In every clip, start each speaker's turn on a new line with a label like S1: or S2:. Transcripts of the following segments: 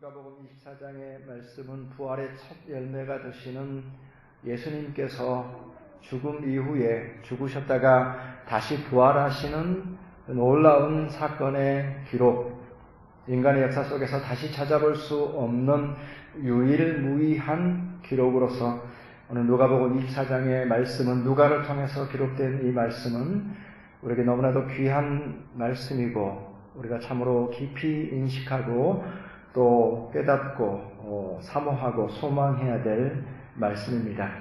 S1: 누가복음 24장의 말씀은 부활의 첫 열매가 되시는 예수님께서 죽음 이후에 죽으셨다가 다시 부활하시는 놀라운 사건의 기록, 인간의 역사 속에서 다시 찾아볼 수 없는 유일무이한 기록으로서 오늘 누가복음 24장의 말씀은, 누가를 통해서 기록된 이 말씀은 우리에게 너무나도 귀한 말씀이고, 우리가 참으로 깊이 인식하고 또 깨닫고 사모하고 소망해야 될 말씀입니다.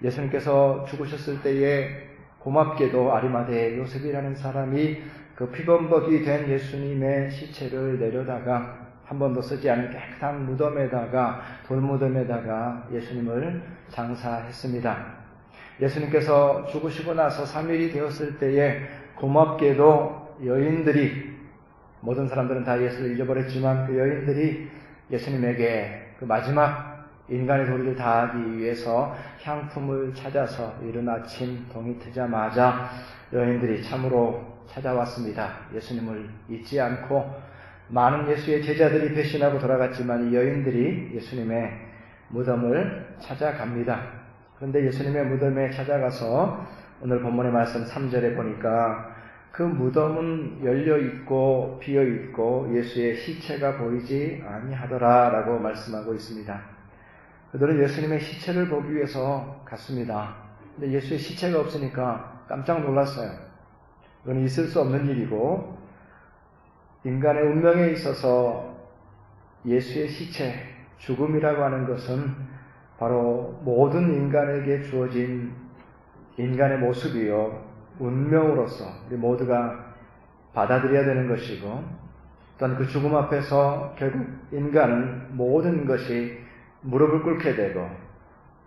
S1: 예수님께서 죽으셨을 때에 고맙게도 아리마대의 요셉이라는 사람이 그 피범벅이 된 예수님의 시체를 내려다가 한 번도 쓰지 않은 깨끗한 무덤에다가, 돌무덤에다가 예수님을 장사했습니다. 예수님께서 죽으시고 나서 3일이 되었을 때에 고맙게도 여인들이, 모든 사람들은 다 예수를 잊어버렸지만 그 여인들이 예수님에게 그 마지막 인간의 도리를 다하기 위해서 향품을 찾아서 이른 아침 동이 트자마자 여인들이 참으로 찾아왔습니다. 예수님을 잊지 않고 많은 예수의 제자들이 배신하고 돌아갔지만 이 여인들이 예수님의 무덤을 찾아갑니다. 그런데 예수님의 무덤에 찾아가서 오늘 본문의 말씀 3절에 보니까 그 무덤은 열려있고 비어있고 예수의 시체가 보이지 아니하더라라고 말씀하고 있습니다. 그들은 예수님의 시체를 보기 위해서 갔습니다. 근데 예수의 시체가 없으니까 깜짝 놀랐어요. 이건 있을 수 없는 일이고, 인간의 운명에 있어서 예수의 시체, 죽음이라고 하는 것은 바로 모든 인간에게 주어진 인간의 모습이요, 운명으로서 우리 모두가 받아들여야 되는 것이고, 또한 그 죽음 앞에서 결국 인간은 모든 것이 무릎을 꿇게 되고,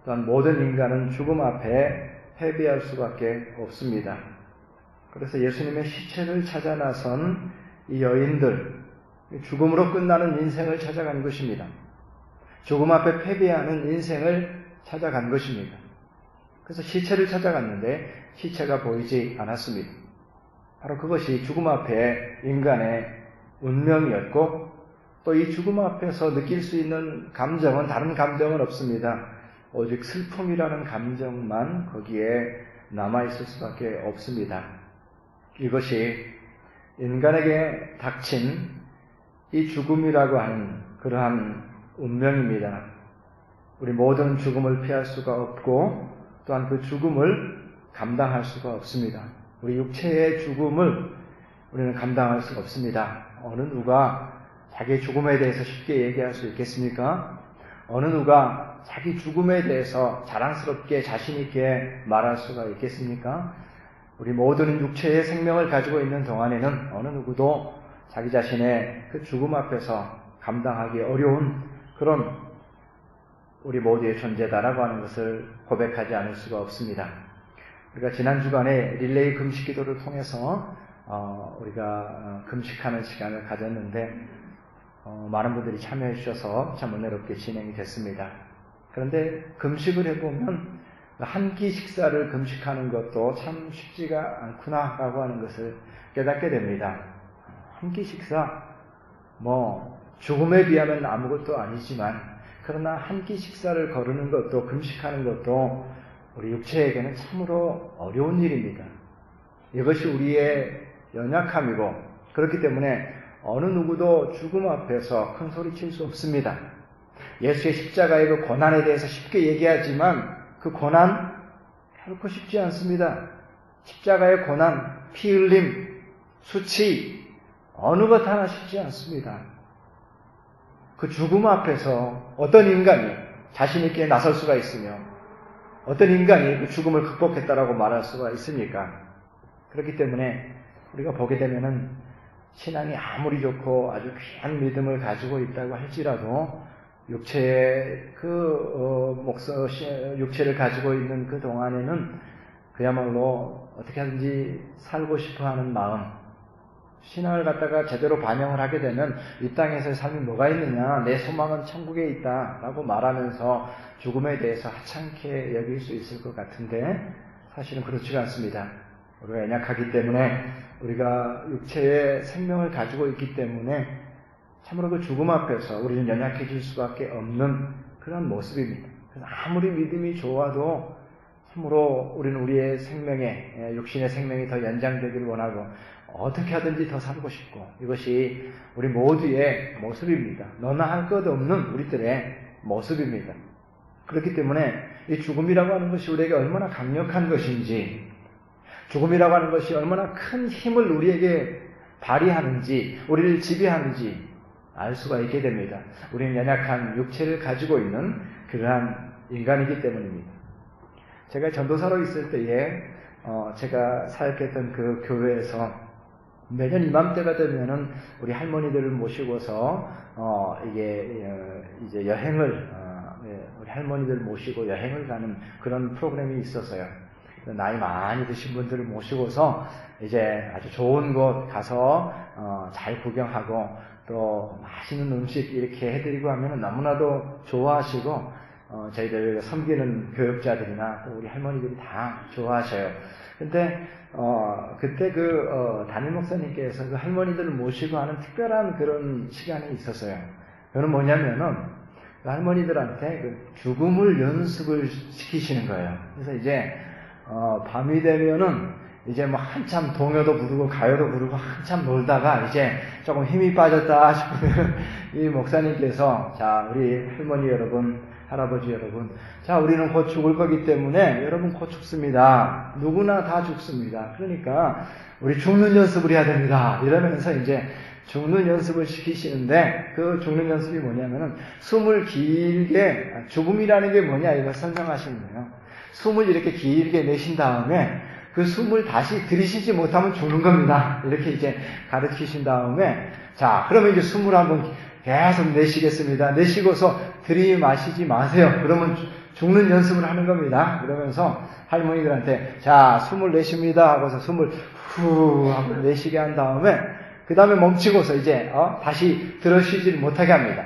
S1: 또한 모든 인간은 죽음 앞에 패배할 수밖에 없습니다. 그래서 예수님의 시체를 찾아 나선 이 여인들, 죽음으로 끝나는 인생을 찾아간 것입니다. 죽음 앞에 패배하는 인생을 찾아간 것입니다. 그래서 시체를 찾아갔는데 시체가 보이지 않았습니다. 바로 그것이 죽음 앞에 인간의 운명이었고, 또 이 죽음 앞에서 느낄 수 있는 감정은 다른 감정은 없습니다. 오직 슬픔이라는 감정만 거기에 남아있을 수밖에 없습니다. 이것이 인간에게 닥친 이 죽음이라고 하는 그러한 운명입니다. 우리 모든 죽음을 피할 수가 없고, 또한 그 죽음을 감당할 수가 없습니다. 우리 육체의 죽음을 우리는 감당할 수가 없습니다. 어느 누가 자기 죽음에 대해서 쉽게 얘기할 수 있겠습니까? 어느 누가 자기 죽음에 대해서 자랑스럽게 자신있게 말할 수가 있겠습니까? 우리 모두는 육체의 생명을 가지고 있는 동안에는 어느 누구도 자기 자신의 그 죽음 앞에서 감당하기 어려운 그런 우리 모두의 존재다라고 하는 것을 고백하지 않을 수가 없습니다. 우리가 지난 주간에 릴레이 금식 기도를 통해서 우리가 금식하는 시간을 가졌는데 많은 분들이 참여해 주셔서 참 은혜롭게 진행이 됐습니다. 그런데 금식을 해보면 한 끼 식사를 금식하는 것도 참 쉽지가 않구나라고 하는 것을 깨닫게 됩니다. 한 끼 식사, 죽음에 비하면 아무것도 아니지만, 그러나 한 끼 식사를 거르는 것도, 금식하는 것도 우리 육체에게는 참으로 어려운 일입니다. 이것이 우리의 연약함이고, 그렇기 때문에 어느 누구도 죽음 앞에서 큰 소리 칠 수 없습니다. 예수의 십자가의 그 고난에 대해서 쉽게 얘기하지만 그 고난 결코 쉽지 않습니다. 십자가의 고난, 피 흘림, 수치, 어느 것 하나 쉽지 않습니다. 그 죽음 앞에서 어떤 인간이 자신 있게 나설 수가 있으며, 어떤 인간이 그 죽음을 극복했다라고 말할 수가 있습니까? 그렇기 때문에 우리가 보게 되면은 신앙이 아무리 좋고 아주 귀한 믿음을 가지고 있다고 할지라도 육체의 육체를 가지고 있는 그 동안에는 그야말로 어떻게 하든지 살고 싶어 하는 마음, 신앙을 갖다가 제대로 반영을 하게 되면 이 땅에서의 삶이 뭐가 있느냐, 내 소망은 천국에 있다라고 말하면서 죽음에 대해서 하찮게 여길 수 있을 것 같은데, 사실은 그렇지가 않습니다. 우리가 연약하기 때문에, 우리가 육체의 생명을 가지고 있기 때문에 참으로 그 죽음 앞에서 우리는 연약해질 수밖에 없는 그런 모습입니다. 그래서 아무리 믿음이 좋아도 참으로 우리는 우리의 생명에, 육신의 생명이 더 연장되기를 원하고 어떻게 하든지 더 살고 싶고, 이것이 우리 모두의 모습입니다. 너나 할 것 없는 우리들의 모습입니다. 그렇기 때문에 이 죽음이라고 하는 것이 우리에게 얼마나 강력한 것인지, 죽음이라고 하는 것이 얼마나 큰 힘을 우리에게 발휘하는지, 우리를 지배하는지 알 수가 있게 됩니다. 우리는 연약한 육체를 가지고 있는 그러한 인간이기 때문입니다. 제가 전도사로 있을 때에 제가 사역했던 그 교회에서 매년 이맘때가 되면은 우리 할머니들을 모시고서 이제 여행을 우리 할머니들 모시고 여행을 가는 그런 프로그램이 있었어요. 나이 많이 드신 분들을 모시고서 이제 아주 좋은 곳 가서 잘 구경하고 또 맛있는 음식 이렇게 해드리고 하면 너무나도 좋아하시고 저희들 섬기는 교육자들이나 또 우리 할머니들이 다 좋아하셔요. 근데 그때 담임 목사님께서 그 할머니들을 모시고 하는 특별한 그런 시간이 있었어요. 그건 뭐냐면은 그 할머니들한테 그 죽음을 연습을 시키시는 거예요. 그래서 이제 밤이 되면은 이제 뭐 한참 동요도 부르고 가요도 부르고 한참 놀다가 이제 조금 힘이 빠졌다 싶으면 이 목사님께서 자, 우리 할머니 여러분, 할아버지 여러분, 자, 우리는 곧 죽을 거기 때문에 여러분 곧 죽습니다. 누구나 다 죽습니다. 그러니까 우리 죽는 연습을 해야 됩니다. 이러면서 이제 죽는 연습을 시키시는데, 그 죽는 연습이 뭐냐면은 숨을 길게, 죽음이라는 게 뭐냐 이걸 설명하시는 거예요. 숨을 이렇게 길게 내신 다음에 그 숨을 다시 들이쉬지 못하면 죽는 겁니다. 이렇게 이제 가르치신 다음에, 자, 그러면 이제 숨을 한번 계속 내쉬겠습니다. 내쉬고서 들이마시지 마세요. 그러면 죽는 연습을 하는 겁니다. 그러면서 할머니들한테, 자, 숨을 내쉽니다 하고서 숨을 후 하고 내쉬게 한 다음에, 그 다음에 멈추고서 이제 다시 들어쉬지를 못하게 합니다.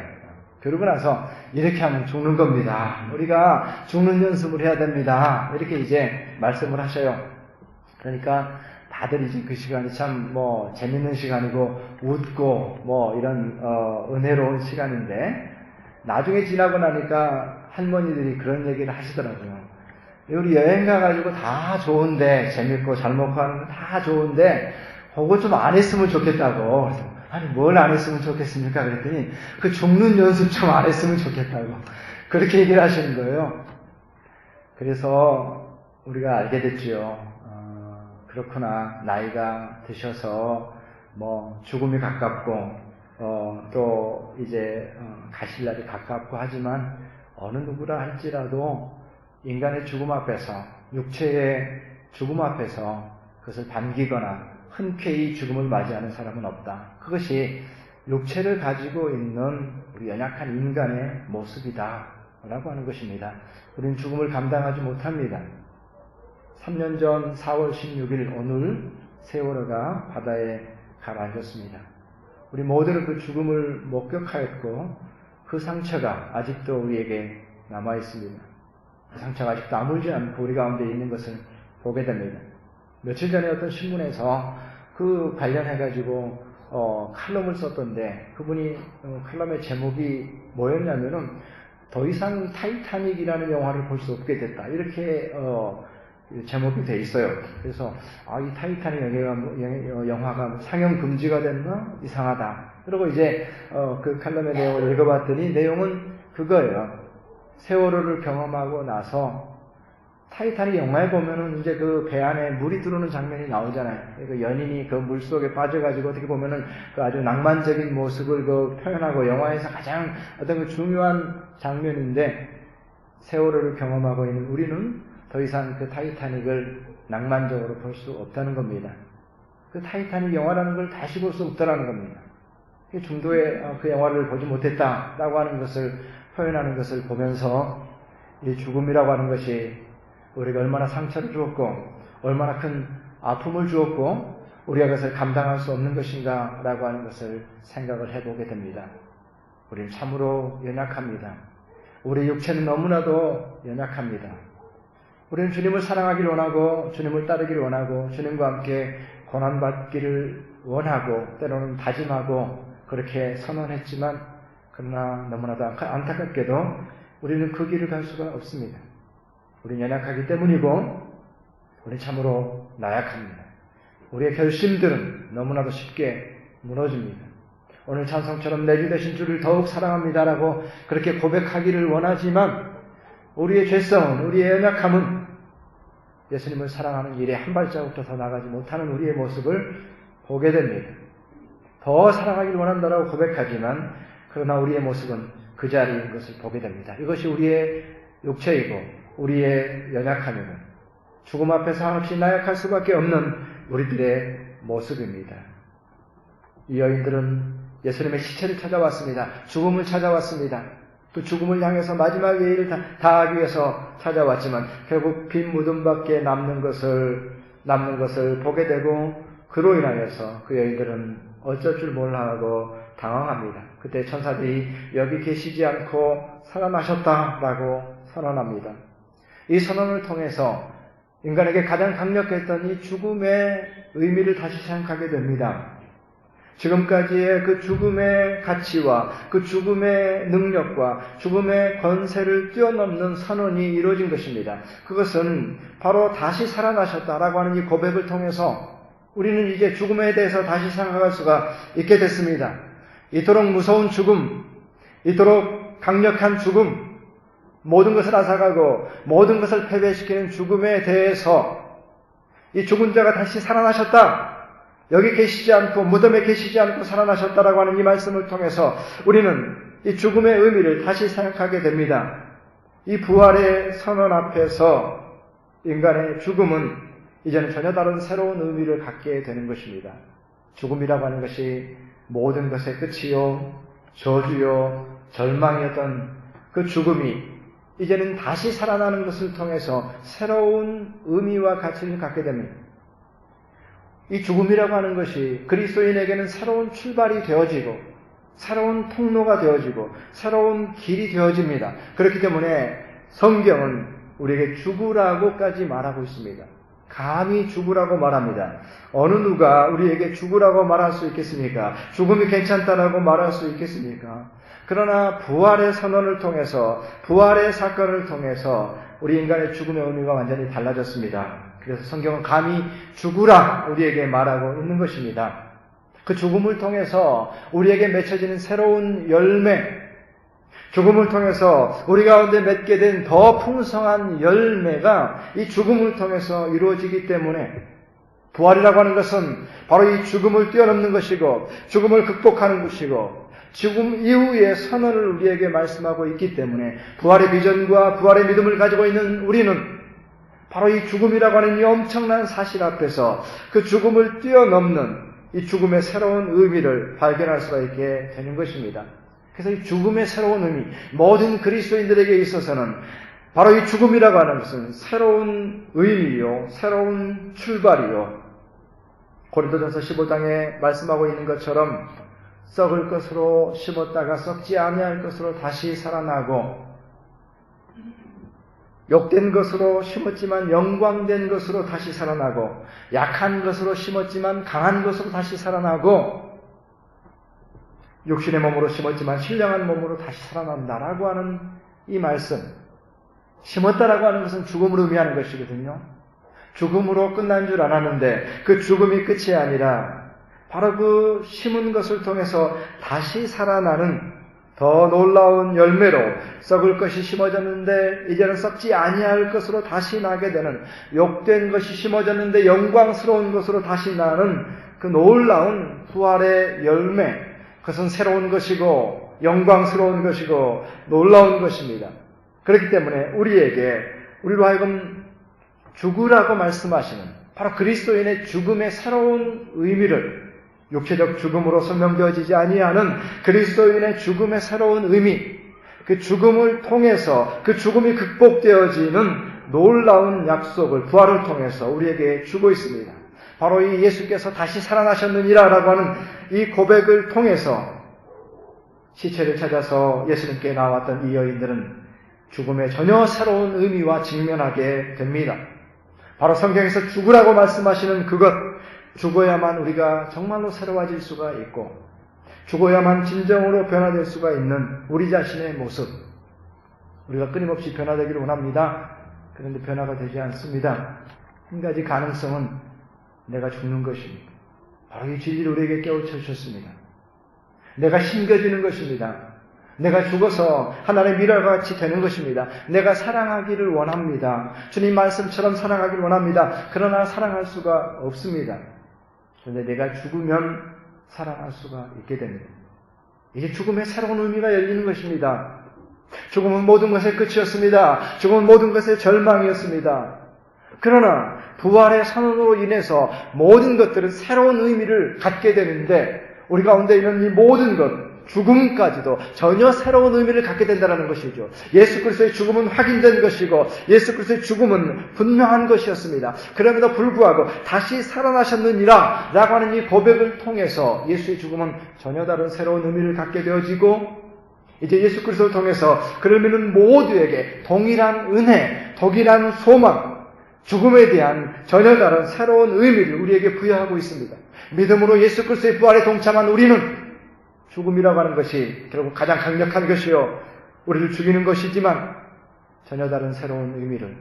S1: 그러고 나서 이렇게 하면 죽는 겁니다. 우리가 죽는 연습을 해야 됩니다. 이렇게 이제 말씀을 하셔요. 그러니까 다들 이제 그 시간이 참 재밌는 시간이고 웃고 이런 은혜로운 시간인데, 나중에 지나고 나니까 할머니들이 그런 얘기를 하시더라고요. 우리 여행 가가지고 다 좋은데, 재밌고 잘 먹고 하는 거 다 좋은데 그거 좀 안 했으면 좋겠다고. 그래서 아니 뭘 안 했으면 좋겠습니까? 그랬더니 그 죽는 연습 좀 안 했으면 좋겠다고 그렇게 얘기를 하시는 거예요. 그래서 우리가 알게 됐죠. 그렇구나, 나이가 드셔서 죽음이 가깝고 또 이제 가실 날이 가깝고 하지만 어느 누구라 할지라도 인간의 죽음 앞에서, 육체의 죽음 앞에서 그것을 반기거나 흔쾌히 죽음을 맞이하는 사람은 없다. 그것이 육체를 가지고 있는 우리 연약한 인간의 모습이다 라고 하는 것입니다. 우리는 죽음을 감당하지 못합니다. 3년 전 4월 16일 오늘 세월호가 바다에 가라앉았습니다. 우리 모두는 그 죽음을 목격하였고 그 상처가 아직도 우리에게 남아있습니다. 그 상처가 아직도 아물지 않고 우리 가운데 있는 것을 보게 됩니다. 며칠 전에 어떤 신문에서 그 관련해가지고 칼럼을 썼던데, 그분이 칼럼의 제목이 뭐였냐면은 더 이상 타이타닉이라는 영화를 볼 수 없게 됐다, 이렇게 제목이 돼 있어요. 그래서 이 타이타닉 영화가 상영 금지가 됐나? 이상하다. 그리고 이제 그 칼럼의 내용을 읽어봤더니 내용은 그거예요. 세월호를 경험하고 나서 타이타닉 영화에 보면은 이제 그 배 안에 물이 들어오는 장면이 나오잖아요. 그 연인이 그 물 속에 빠져가지고 어떻게 보면은 그 아주 낭만적인 모습을 표현하고 영화에서 가장 어떤 그 중요한 장면인데, 세월호를 경험하고 있는 우리는 더 이상 그 타이타닉을 낭만적으로 볼 수 없다는 겁니다. 그 타이타닉 영화라는 걸 다시 볼 수 없다는 겁니다. 중도에 그 영화를 보지 못했다라고 하는 것을 표현하는 것을 보면서 이 죽음이라고 하는 것이 우리가 얼마나 상처를 주었고 얼마나 큰 아픔을 주었고 우리가 그것을 감당할 수 없는 것인가 라고 하는 것을 생각을 해보게 됩니다. 우리는 참으로 연약합니다. 우리 육체는 너무나도 연약합니다. 우리는 주님을 사랑하기를 원하고 주님을 따르기를 원하고 주님과 함께 고난받기를 원하고 때로는 다짐하고 그렇게 선언했지만 그러나 너무나도 안타깝게도 우리는 그 길을 갈 수가 없습니다. 우리는 연약하기 때문이고 우리는 참으로 나약합니다. 우리의 결심들은 너무나도 쉽게 무너집니다. 오늘 찬송처럼 내 주 되신 주를 더욱 사랑합니다라고 그렇게 고백하기를 원하지만 우리의 죄성은, 우리의 연약함은 예수님을 사랑하는 일에 한 발자국도 더 나가지 못하는 우리의 모습을 보게 됩니다. 더 사랑하기를 원한다라고 고백하지만 그러나 우리의 모습은 그 자리인 것을 보게 됩니다. 이것이 우리의 육체이고 우리의 연약함이고 죽음 앞에서 한없이 나약할 수밖에 없는 우리들의 모습입니다. 이 여인들은 예수님의 시체를 찾아왔습니다. 죽음을 찾아왔습니다. 또 죽음을 향해서 마지막 예의를 다하기 위해서 찾아왔지만 결국 빈 무덤밖에 남는 것을 보게 되고 그로 인하여서 그 여인들은 어쩔 줄 몰라 하고 당황합니다. 그때 천사들이 여기 계시지 않고 살아나셨다라고 선언합니다. 이 선언을 통해서 인간에게 가장 강력했던 이 죽음의 의미를 다시 생각하게 됩니다. 지금까지의 그 죽음의 가치와 그 죽음의 능력과 죽음의 권세를 뛰어넘는 선언이 이루어진 것입니다. 그것은 바로 다시 살아나셨다라고 하는 이 고백을 통해서 우리는 이제 죽음에 대해서 다시 생각할 수가 있게 됐습니다. 이토록 무서운 죽음, 이토록 강력한 죽음, 모든 것을 앗아가고 모든 것을 패배시키는 죽음에 대해서 이 죽은 자가 다시 살아나셨다. 여기 계시지 않고 무덤에 계시지 않고 살아나셨다라고 하는 이 말씀을 통해서 우리는 이 죽음의 의미를 다시 생각하게 됩니다. 이 부활의 선언 앞에서 인간의 죽음은 이제는 전혀 다른 새로운 의미를 갖게 되는 것입니다. 죽음이라고 하는 것이 모든 것의 끝이요, 저주요, 절망이었던 그 죽음이 이제는 다시 살아나는 것을 통해서 새로운 의미와 가치를 갖게 됩니다. 이 죽음이라고 하는 것이 그리스도인에게는 새로운 출발이 되어지고 새로운 통로가 되어지고 새로운 길이 되어집니다. 그렇기 때문에 성경은 우리에게 죽으라고까지 말하고 있습니다. 감히 죽으라고 말합니다. 어느 누가 우리에게 죽으라고 말할 수 있겠습니까? 죽음이 괜찮다라고 말할 수 있겠습니까? 그러나 부활의 선언을 통해서 부활의 사건을 통해서 우리 인간의 죽음의 의미가 완전히 달라졌습니다. 그래서 성경은 감히 죽으라 우리에게 말하고 있는 것입니다. 그 죽음을 통해서 우리에게 맺혀지는 새로운 열매, 죽음을 통해서 우리 가운데 맺게 된 더 풍성한 열매가 이 죽음을 통해서 이루어지기 때문에 부활이라고 하는 것은 바로 이 죽음을 뛰어넘는 것이고 죽음을 극복하는 것이고 죽음 이후의 선언을 우리에게 말씀하고 있기 때문에 부활의 비전과 부활의 믿음을 가지고 있는 우리는 바로 이 죽음이라고 하는 이 엄청난 사실 앞에서 그 죽음을 뛰어넘는 이 죽음의 새로운 의미를 발견할 수가 있게 되는 것입니다. 그래서 이 죽음의 새로운 의미, 모든 그리스도인들에게 있어서는 바로 이 죽음이라고 하는 것은 새로운 의미요, 새로운 출발이요. 고린도전서 15장에 말씀하고 있는 것처럼 썩을 것으로 심었다가 썩지 아니할 것으로 다시 살아나고 욕된 것으로 심었지만 영광된 것으로 다시 살아나고 약한 것으로 심었지만 강한 것으로 다시 살아나고 육신의 몸으로 심었지만 신령한 몸으로 다시 살아난다라고 하는 이 말씀, 심었다라고 하는 것은 죽음을 의미하는 것이거든요. 죽음으로 끝난 줄 알았는데 그 죽음이 끝이 아니라 바로 그 심은 것을 통해서 다시 살아나는 더 놀라운 열매로 썩을 것이 심어졌는데 이제는 썩지 아니할 것으로 다시 나게 되는, 욕된 것이 심어졌는데 영광스러운 것으로 다시 나는 그 놀라운 부활의 열매, 그것은 새로운 것이고 영광스러운 것이고 놀라운 것입니다. 그렇기 때문에 우리로 하여금 죽으라고 말씀하시는 바로 그리스도인의 죽음의 새로운 의미를, 육체적 죽음으로 설명되어지지 아니하는 그리스도인의 죽음의 새로운 의미, 그 죽음을 통해서 그 죽음이 극복되어지는 놀라운 약속을 부활을 통해서 우리에게 주고 있습니다. 바로 이 예수께서 다시 살아나셨느니라라고 하는 이 고백을 통해서 시체를 찾아서 예수님께 나왔던 이 여인들은 죽음의 전혀 새로운 의미와 직면하게 됩니다. 바로 성경에서 죽으라고 말씀하시는 그것, 죽어야만 우리가 정말로 새로워질 수가 있고 죽어야만 진정으로 변화될 수가 있는 우리 자신의 모습, 우리가 끊임없이 변화되기를 원합니다. 그런데 변화가 되지 않습니다. 한 가지 가능성은 내가 죽는 것입니다. 바로 이 진리를 우리에게 깨우쳐 주셨습니다. 내가 심겨지는 것입니다. 내가 죽어서 하나님의 미랄과 같이 되는 것입니다. 내가 사랑하기를 원합니다. 주님 말씀처럼 사랑하기를 원합니다. 그러나 사랑할 수가 없습니다. 그런데 내가 죽으면 사랑할 수가 있게 됩니다. 이제 죽음의 새로운 의미가 열리는 것입니다. 죽음은 모든 것의 끝이었습니다. 죽음은 모든 것의 절망이었습니다. 그러나 부활의 선언으로 인해서 모든 것들은 새로운 의미를 갖게 되는데 우리 가운데 있는 이 모든 것, 죽음까지도 전혀 새로운 의미를 갖게 된다는 것이죠. 예수 그리스도의 죽음은 확인된 것이고 예수 그리스도의 죽음은 분명한 것이었습니다. 그럼에도 불구하고 다시 살아나셨느니라 라고 하는 이 고백을 통해서 예수의 죽음은 전혀 다른 새로운 의미를 갖게 되어지고 이제 예수 그리스도를 통해서 그를 믿는 모두에게 동일한 은혜, 동일한 소망, 죽음에 대한 전혀 다른 새로운 의미를 우리에게 부여하고 있습니다. 믿음으로 예수 그리스도의 부활에 동참한 우리는 죽음이라고 하는 것이 결국 가장 강력한 것이요 우리를 죽이는 것이지만 전혀 다른 새로운 의미를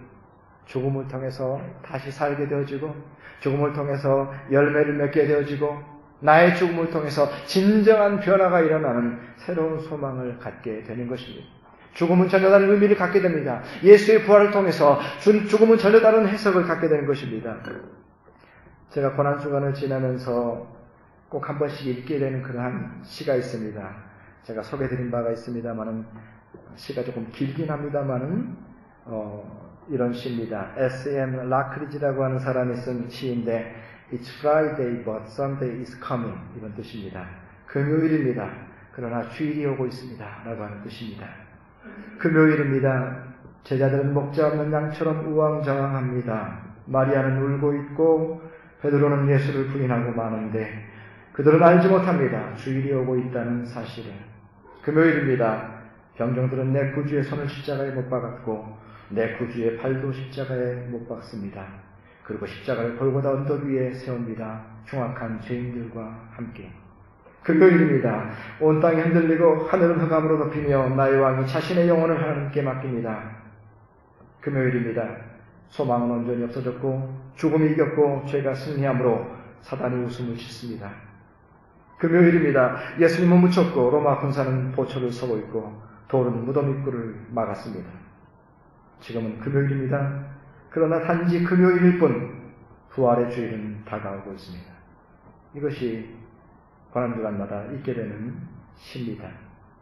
S1: 죽음을 통해서 다시 살게 되어지고 죽음을 통해서 열매를 맺게 되어지고 나의 죽음을 통해서 진정한 변화가 일어나는 새로운 소망을 갖게 되는 것입니다. 죽음은 전혀 다른 의미를 갖게 됩니다. 예수의 부활을 통해서 죽음은 전혀 다른 해석을 갖게 되는 것입니다. 제가 고난주간을 지나면서 꼭 한 번씩 읽게 되는 그러한 시가 있습니다. 제가 소개드린 바가 있습니다만은 시가 조금 길긴 합니다만은 이런 시입니다. S.M. 라크리지라고 하는 사람이 쓴 시인데 It's Friday but Sunday is coming 이런 뜻입니다. 금요일입니다. 그러나 주일이 오고 있습니다. 라고 하는 뜻입니다. 금요일입니다. 제자들은 먹지 않는 양처럼 우왕좌왕합니다. 마리아는 울고 있고 베드로는 예수를 부인하고 마는데 그들은 알지 못합니다. 주일이 오고 있다는 사실을. 금요일입니다. 병정들은 내 구주의 손을 십자가에 못 박았고 내 구주의 발도 십자가에 못 박습니다. 그리고 십자가를 골고다 언덕 위에 세웁니다. 흉악한 죄인들과 함께. 금요일입니다. 온 땅이 흔들리고 하늘은 흑암으로 덮이며 나의 왕이 자신의 영혼을 하나님께 맡깁니다. 금요일입니다. 소망은 온전히 없어졌고 죽음이 이겼고 죄가 승리함으로 사단이 웃음을 짓습니다. 금요일입니다. 예수님은 묻혔고 로마 군사는 보초를 서고 있고 돌은 무덤 입구를 막았습니다. 지금은 금요일입니다. 그러나 단지 금요일일 뿐 부활의 주일은 다가오고 있습니다. 이것이 고난주간마다 있게 되는 시입니다.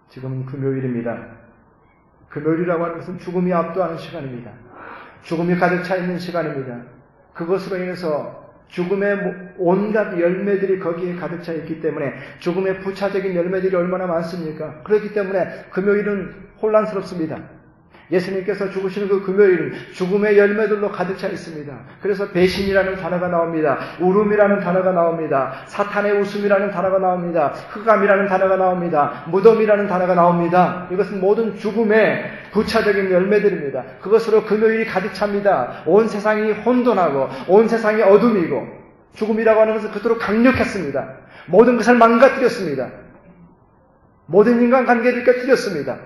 S1: 지금은 금요일입니다. 금요일이라고 하는 것은 죽음이 압도하는 시간입니다. 죽음이 가득 차 있는 시간입니다. 그것으로 인해서 죽음의 온갖 열매들이 거기에 가득 차 있기 때문에 죽음의 부차적인 열매들이 얼마나 많습니까? 그렇기 때문에 금요일은 혼란스럽습니다. 예수님께서 죽으시는 그 금요일은 죽음의 열매들로 가득 차 있습니다. 그래서 배신이라는 단어가 나옵니다. 울음이라는 단어가 나옵니다. 사탄의 웃음이라는 단어가 나옵니다. 흑암이라는 단어가 나옵니다. 무덤이라는 단어가 나옵니다. 이것은 모든 죽음의 부차적인 열매들입니다. 그것으로 금요일이 가득 찹니다. 온 세상이 혼돈하고 온 세상이 어둠이고 죽음이라고 하는 것은 그토록 강력했습니다. 모든 것을 망가뜨렸습니다. 모든 인간관계를 깨뜨렸습니다.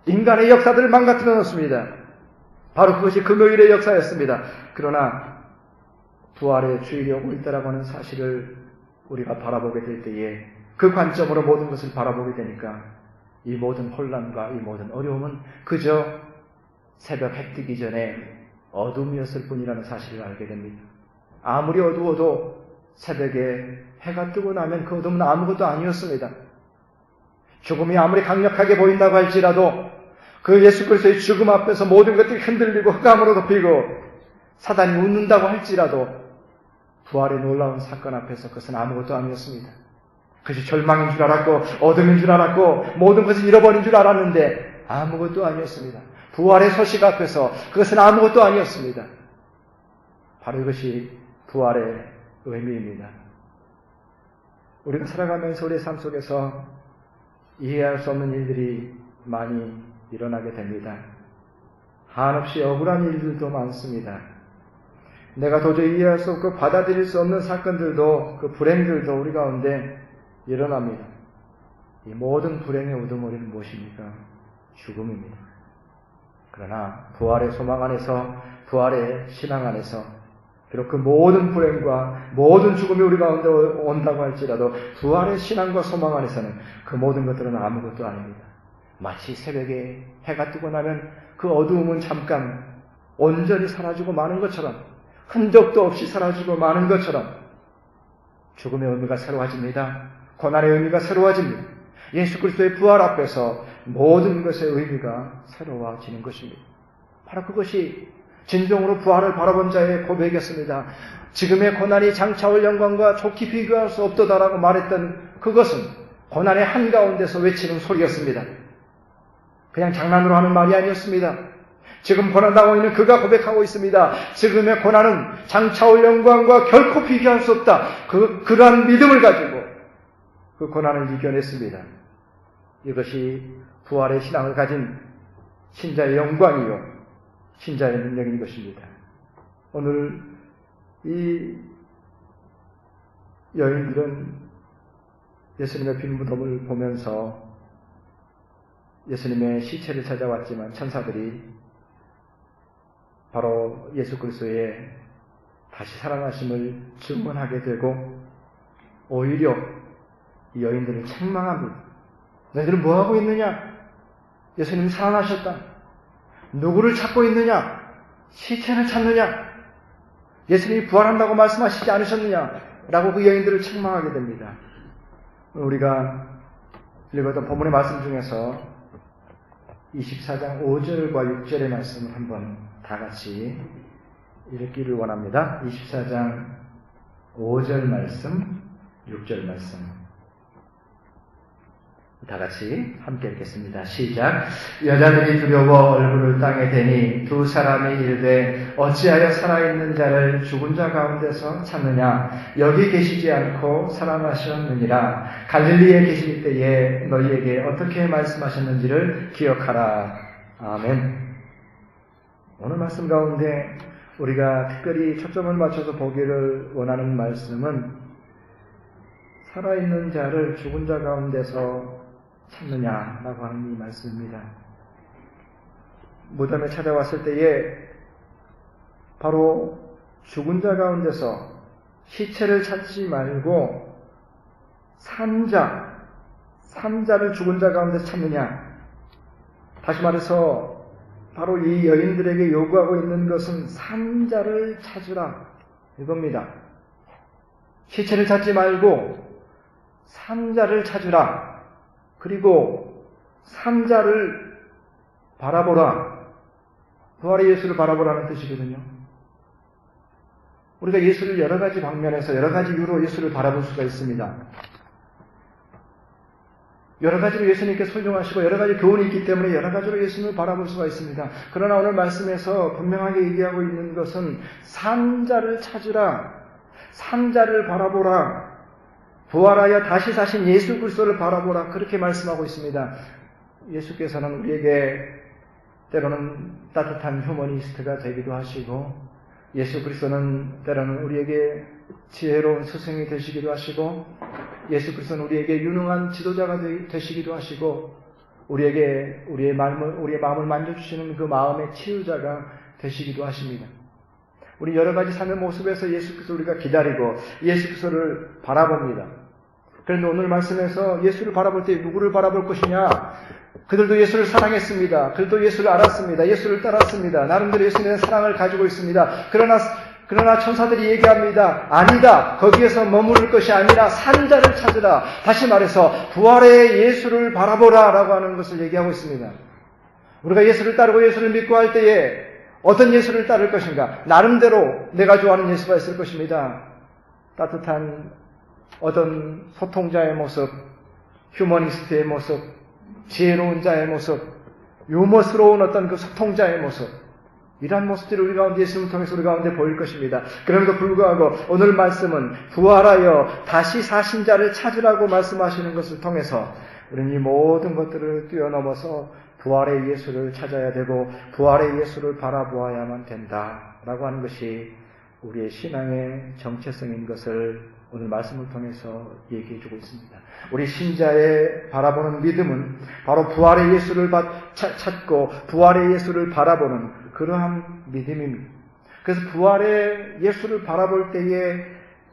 S1: 인간의 역사들을 망가뜨려 놓습니다. 바로 그것이 금요일의 역사였습니다. 그러나 부활의 주일이 오고 있다라고 하는 사실을 우리가 바라보게 될 때에 그 관점으로 모든 것을 바라보게 되니까 이 모든 혼란과 이 모든 어려움은 그저 새벽 해 뜨기 전에 어둠이었을 뿐이라는 사실을 알게 됩니다. 아무리 어두워도 새벽에 해가 뜨고 나면 그 어둠은 아무것도 아니었습니다. 죽음이 아무리 강력하게 보인다고 할지라도 그 예수 그리스도의 죽음 앞에서 모든 것들이 흔들리고 흑암으로 덮이고 사단이 웃는다고 할지라도 부활의 놀라운 사건 앞에서 그것은 아무것도 아니었습니다. 그것이 절망인 줄 알았고 어둠인 줄 알았고 모든 것을 잃어버린 줄 알았는데 아무것도 아니었습니다. 부활의 소식 앞에서 그것은 아무것도 아니었습니다. 바로 이것이 부활의 의미입니다. 우리가 살아가면서 우리의 삶 속에서 이해할 수 없는 일들이 많이 일어나게 됩니다. 한없이 억울한 일들도 많습니다. 내가 도저히 이해할 수 없고 받아들일 수 없는 사건들도 그 불행들도 우리 가운데 일어납니다. 이 모든 불행의 우두머리는 무엇입니까? 죽음입니다. 그러나 부활의 소망 안에서, 부활의 신앙 안에서 비록 그 모든 불행과 모든 죽음이 우리 가운데 온다고 할지라도 부활의 신앙과 소망 안에서는 그 모든 것들은 아무것도 아닙니다. 마치 새벽에 해가 뜨고 나면 그 어두움은 잠깐 온전히 사라지고 마는 것처럼, 흔적도 없이 사라지고 마는 것처럼 죽음의 의미가 새로워집니다. 고난의 의미가 새로워집니다. 예수 그리스도의 부활 앞에서 모든 것의 의미가 새로워지는 것입니다. 바로 그것이 진정으로 부활을 바라본 자의 고백이었습니다. 지금의 고난이 장차올 영광과 좋게 비교할 수 없도다라고 말했던 그것은 고난의 한가운데서 외치는 소리였습니다. 그냥 장난으로 하는 말이 아니었습니다. 지금 고난당하고 있는 그가 고백하고 있습니다. 지금의 고난은 장차올 영광과 결코 비교할 수 없다. 그러한 믿음을 가지고 그 고난을 이겨냈습니다. 이것이 부활의 신앙을 가진 신자의 영광이요, 신자의 능력인 것입니다. 오늘 이 여인들은 예수님의 빈 무덤을 보면서 예수님의 시체를 찾아왔지만 천사들이 바로 예수 그리스도의 다시 살아나심을 증언하게 되고 오히려 이 여인들을 책망합니다. 너희들은 뭐하고 있느냐? 예수님이 살아나셨다. 누구를 찾고 있느냐? 시체를 찾느냐? 예수님이 부활한다고 말씀하시지 않으셨느냐? 라고 그 여인들을 책망하게 됩니다. 우리가 읽었던 본문의 말씀 중에서 24장 5절과 6절의 말씀을 한번 다 같이 읽기를 원합니다. 24장 5절 말씀, 6절 말씀 다 같이 함께 읽겠습니다. 시작. 여자들이 두려워 얼굴을 땅에 대니 두 사람이 이르되 어찌하여 살아있는 자를 죽은 자 가운데서 찾느냐? 여기 계시지 않고 살아나셨느니라. 갈릴리에 계실 때에 너희에게 어떻게 말씀하셨는지를 기억하라. 아멘. 오늘 말씀 가운데 우리가 특별히 초점을 맞춰서 보기를 원하는 말씀은 살아있는 자를 죽은 자 가운데서 찾느냐라고 하는 이 말씀입니다. 무덤에 찾아왔을 때에 바로 죽은 자 가운데서 시체를 찾지 말고 산자를 죽은 자 가운데서 찾느냐. 다시 말해서 바로 이 여인들에게 요구하고 있는 것은 산자를 찾으라 이겁니다. 시체를 찾지 말고 산자를 찾으라. 그리고 산자를 바라보라. 부활의 예수를 바라보라는 뜻이거든요. 우리가 예수를 여러 가지 방면에서 여러 가지 이유로 예수를 바라볼 수가 있습니다. 여러 가지로 예수님께 설명하시고 여러 가지 교훈이 있기 때문에 여러 가지로 예수님을 바라볼 수가 있습니다. 그러나 오늘 말씀에서 분명하게 얘기하고 있는 것은 산자를 찾으라. 산자를 바라보라. 부활하여 다시 사신 예수 그리스도를 바라보라. 그렇게 말씀하고 있습니다. 예수께서는 우리에게 때로는 따뜻한 휴머니스트가 되기도 하시고 예수 그리스도는 때로는 우리에게 지혜로운 스승이 되시기도 하시고 예수 그리스도는 우리에게 유능한 지도자가 되시기도 하시고 우리에게 우리의 마음을 만져주시는 그 마음의 치유자가 되시기도 하십니다. 우리 여러 가지 삶의 모습에서 예수 그리스도 우리가 기다리고 예수 그리스도를 바라봅니다. 그런데 오늘 말씀에서 예수를 바라볼 때 누구를 바라볼 것이냐? 그들도 예수를 사랑했습니다. 그들도 예수를 알았습니다. 예수를 따랐습니다. 나름대로 예수에 대한 사랑을 가지고 있습니다. 그러나 천사들이 얘기합니다. 아니다. 거기에서 머무를 것이 아니라 산자를 찾으라. 다시 말해서 부활의 예수를 바라보라 라고 하는 것을 얘기하고 있습니다. 우리가 예수를 따르고 예수를 믿고 할 때에 어떤 예수를 따를 것인가? 나름대로 내가 좋아하는 예수가 있을 것입니다. 따뜻한 어떤 소통자의 모습, 휴머니스트의 모습, 지혜로운 자의 모습, 유머스러운 어떤 그 소통자의 모습, 이러한 모습들이 우리 가운데 예수님을 통해서 우리 가운데 보일 것입니다. 그럼에도 불구하고 오늘 말씀은 부활하여 다시 사신 자를 찾으라고 말씀하시는 것을 통해서 우리는 이 모든 것들을 뛰어넘어서 부활의 예수를 찾아야 되고 부활의 예수를 바라보아야만 된다라고 하는 것이 우리의 신앙의 정체성인 것을 오늘 말씀을 통해서 얘기해 주고 있습니다. 우리 신자의 바라보는 믿음은 바로 부활의 예수를 찾고 부활의 예수를 바라보는 그러한 믿음입니다. 그래서 부활의 예수를 바라볼 때에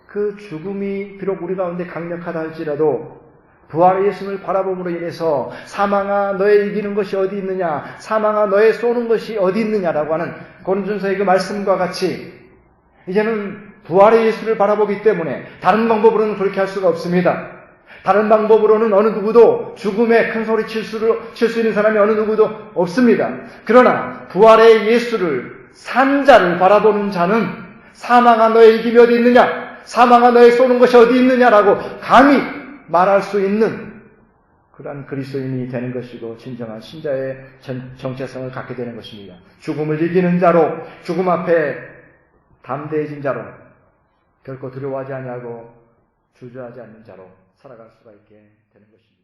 S1: 그 죽음이 비록 우리 가운데 강력하다 할지라도 부활의 예수를 바라봄으로 인해서 사망아 너의 이기는 것이 어디 있느냐, 사망아 너의 쏘는 것이 어디 있느냐라고 하는 고린도전서의 그 말씀과 같이 이제는 부활의 예수를 바라보기 때문에 다른 방법으로는 그렇게 할 수가 없습니다. 다른 방법으로는 어느 누구도 죽음에 큰 소리 칠 수 있는 사람이 어느 누구도 없습니다. 그러나 부활의 예수를 산 자를 바라보는 자는 사망아 너의 이김이 어디 있느냐, 사망아 너의 쏘는 것이 어디 있느냐라고 감히 말할 수 있는 그러한 그리스도인이 되는 것이고 진정한 신자의 정체성을 갖게 되는 것입니다. 죽음을 이기는 자로, 죽음 앞에 담대해진 자로, 결코 두려워하지 아니하고 주저하지 않는 자로 살아갈 수가 있게 되는 것입니다.